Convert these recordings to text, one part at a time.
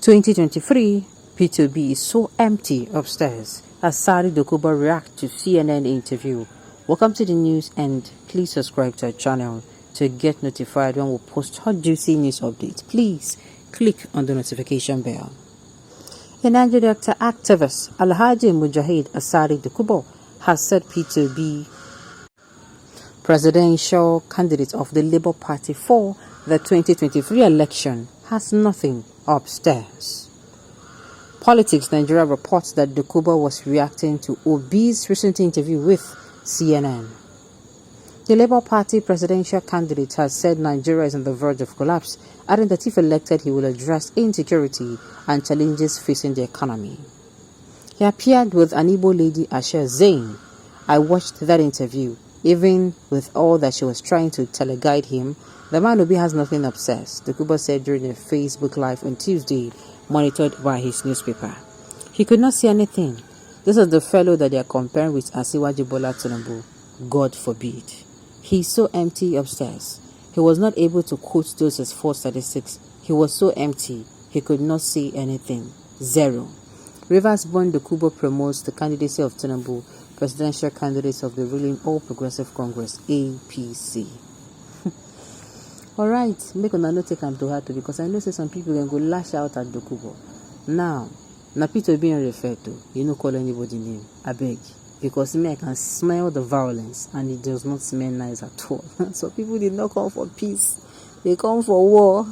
2023, Peter Obi is so empty upstairs. Asari Dokubo react to CNN interview. Welcome to the news and please subscribe to our channel to get notified when we post hot juicy news updates. Please click on the notification bell. A Nigerian activist, Alhaji Mujahid Asari Dokubo, has said Peter Obi, presidential candidate of the Labour Party for the 2023 election, has nothing upstairs. Politics Nigeria reports that Dokubo was reacting to Obi's recent interview with CNN. The Labour Party presidential candidate has said Nigeria is on the verge of collapse, adding that if elected he will address insecurity and challenges facing the economy. He appeared with an Igbo lady, Asha Zain. I watched that interview. Even with all that she was trying to teleguide him, the man Obi has nothing upstairs, Dokubo said during a Facebook Live on Tuesday, monitored by his newspaper. He could not see anything. This is the fellow that they are comparing with Asiwaju Bola Tinubu. God forbid. He is so empty upstairs. He was not able to quote those as 4 statistics. He was so empty, he could not see anything. Zero. Rivers-born Dokubo promotes the candidacy of Tinubu, presidential candidates of the ruling All Progressive Congress, APC. Alright, make una no take am to heart because I know say some people can go lash out at Dokubo. Now, Peter being referred to, you no call anybody name, I beg. Because me, I can smell the violence and it does not smell nice at all. So people did not come for peace. They come for war.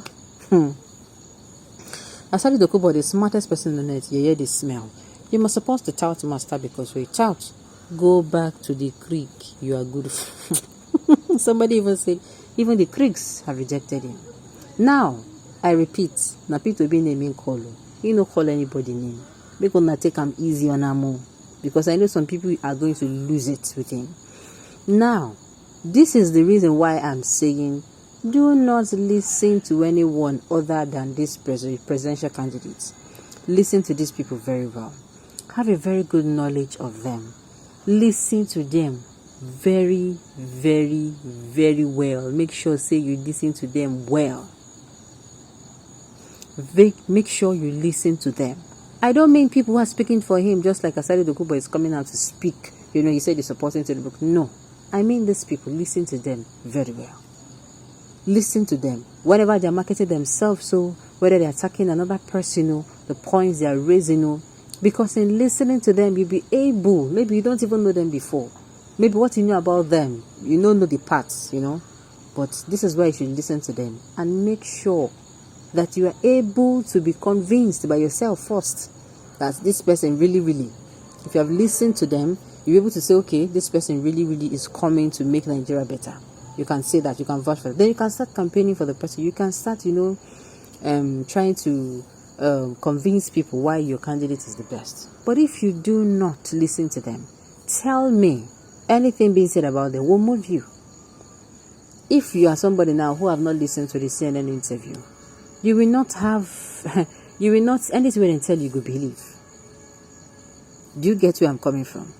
Asari Dokubo, the smartest person on earth, you hear the smell. You must support the tout master because we tout. Go back to the creek. You are good. Somebody even said, even the creeks have rejected him. Now, I repeat, na Peter Obi naming call. He no call anybody name. Make una take him easy on Amo. Because I know some people are going to lose it with him. Now, this is the reason why I'm saying, do not listen to anyone other than this presidential candidates. Listen to these people very well. Have a very good knowledge of them. Listen to them very, very, very well. Make sure say you listen to them well. Make sure you listen to them. I don't mean people who are speaking for him, just like Asari Dokubo is coming out to speak. You know, he said he's supporting to the book. No. I mean these people. Listen to them very well. Listen to them. Whenever they're marketing themselves, so whether they're attacking another person, the points they are raising, because in listening to them, you'll be able, maybe you don't even know them before. Maybe what you know about them, you don't know the parts, But this is why you should listen to them and make sure that you are able to be convinced by yourself first that this person really, if you have listened to them, you're able to say, okay, this person really is coming to make Nigeria better. You can say that, you can vouch for it. Then you can start campaigning for the person. You can start, trying to convince people why your candidate is the best. But if you do not listen to them, tell me anything being said about them will move you. If you are somebody now who have not listened to the CNN interview, you will not anything they tell you believe. Do you get where I'm coming from?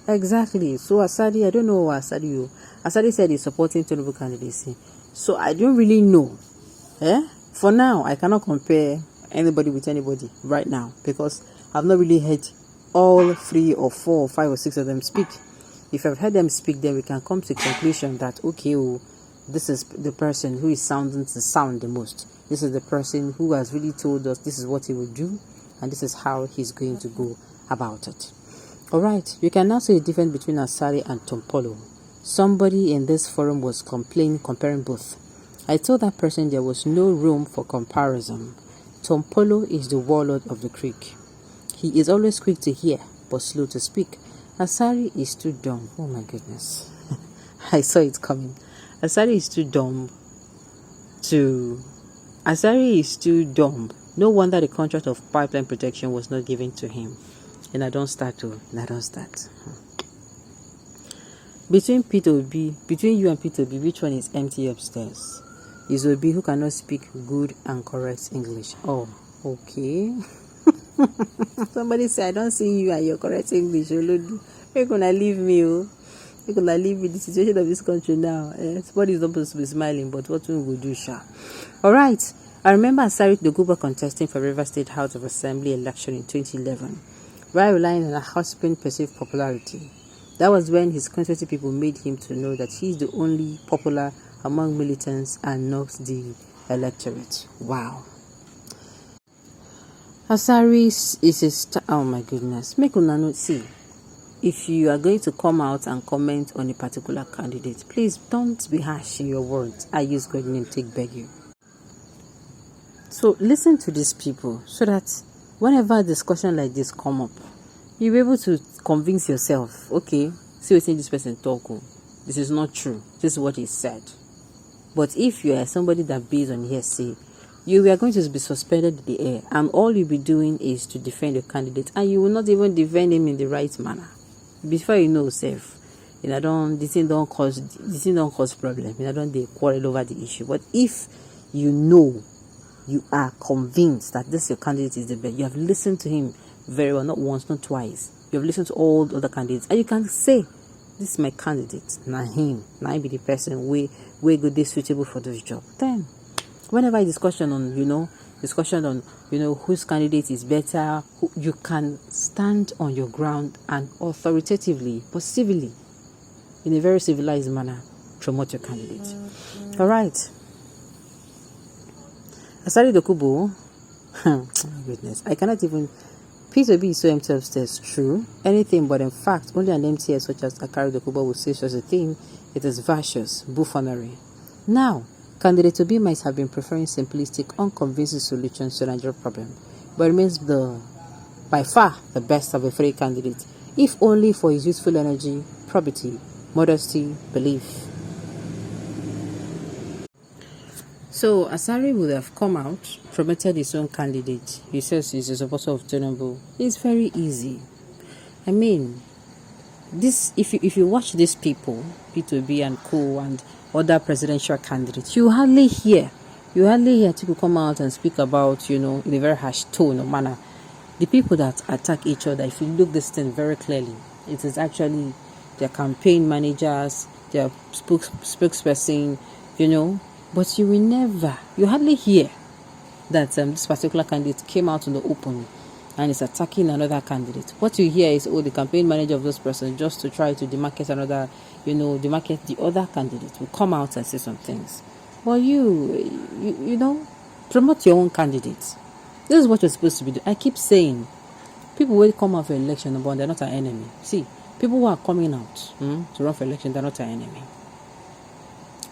Exactly. So Asari, I don't know what Asari said he's supporting Tinubu candidacy. So I don't really know. For now, I cannot compare anybody with anybody right now because I've not really heard all 3 or 4 or 5 or 6 of them speak. If I've heard them speak, then we can come to a conclusion that, okay, this is the person who is sounding the sound the most. This is the person who has really told us this is what he will do and this is how he's going to go about it. Alright, you can now see the difference between Asari and Tompolo. Somebody in this forum was comparing both. I told that person there was no room for comparison. Tompolo is the warlord of the creek. He is always quick to hear but slow to speak. Asari is too dumb. Oh my goodness. I saw it coming. Asari is too dumb. No wonder the contract of pipeline protection was not given to him. And I don't start. Between you and Peter Obi, which one is empty upstairs? Is Obi who cannot speak good and correct English. Oh, okay. Somebody say I don't see you and your correct English. You're gonna leave me. You're gonna leave me. The situation of this country now. Somebody is not supposed to be smiling, but what we will do, sha. Alright. I remember Asari Dokubo contesting for River State House of Assembly election in 2011, while relying on a husband perceived popularity. That was when his constituency people made him to know that he is the only popular among militants and not the electorate. Wow. Asari is a oh my goodness. Make una note, see, if you are going to come out and comment on a particular candidate, please don't be harsh in your words. I use God's name to beg you. So listen to these people so that whenever a discussion like this come up, you'll be able to convince yourself, okay, see what this person talk. This is not true. This is what he said. But if you are somebody that based on hearsay, you are going to be suspended in the air, and all you'll be doing is to defend your candidate, and you will not even defend him in the right manner. Before you know, self, this thing don't cause problem. Don't they quarrel over the issue. But if you know, you are convinced that this your candidate is the best, you have listened to him very well, not once, not twice. You have listened to all the other candidates, and you can say, this is my candidate, not him. Now be the person way good, they suitable for this job. Then, whenever a discussion on whose candidate is better, you can stand on your ground and authoritatively, but civilly, in a very civilized manner, promote your candidate. All right. Asari Dokubo, oh my goodness, I cannot even. Peter Obi is so empty upstairs, true, anything but in fact, only an MTS such as Asari Dokubo will say such a thing. It is vicious, buffoonery. Now, candidate Obi might have been preferring simplistic, unconvincing solutions to the Nigerian problem, but remains by far the best of the three candidates, if only for his youthful energy, probity, modesty, belief. So Asari would have come out, promoted his own candidate. He says he's a supporter of Tinubu. It's very easy. I mean, this if you watch these people, Peter Obi and co and other presidential candidates, you hardly hear people come out and speak about, in a very harsh tone or manner. The people that attack each other, if you look this thing very clearly, it is actually their campaign managers, their spokesperson, but you hardly hear that this particular candidate came out in the open and is attacking another candidate. What you hear is, the campaign manager of this person, just to try to demarcate demarcate the other candidate, will come out and say some things. Well, you promote your own candidates. This is what you're supposed to be doing. I keep saying, people will come out for election, but they're not our enemy. See, people who are coming out to run for election, they're not our enemy.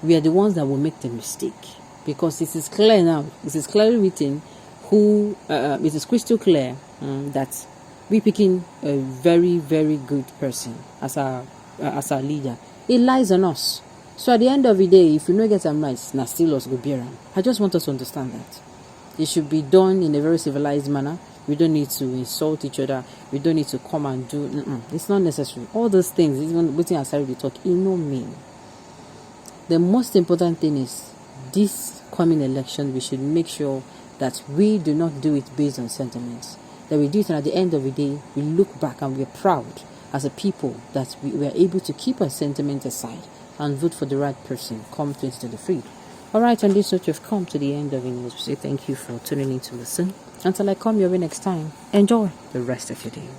We are the ones that will make the mistake, because it is clear now. It is clearly written it is crystal clear that we picking a very, very good person as our leader. It lies on us. So at the end of the day, if you don't get them right, now still us go bear them. I just want us to understand that it should be done in a very civilized manner. We don't need to insult each other. We don't need to come and do. It's not necessary. All those things, even waiting aside the talk, no mean. The most important thing is this coming election, we should make sure that we do not do it based on sentiments. That we do it, and at the end of the day, we look back and we are proud as a people that we were able to keep our sentiments aside and vote for the right person come 2023. Alright, on this note, you've come to the end of the news. We say thank you for tuning in to listen. Until I come your way next time, enjoy the rest of your day.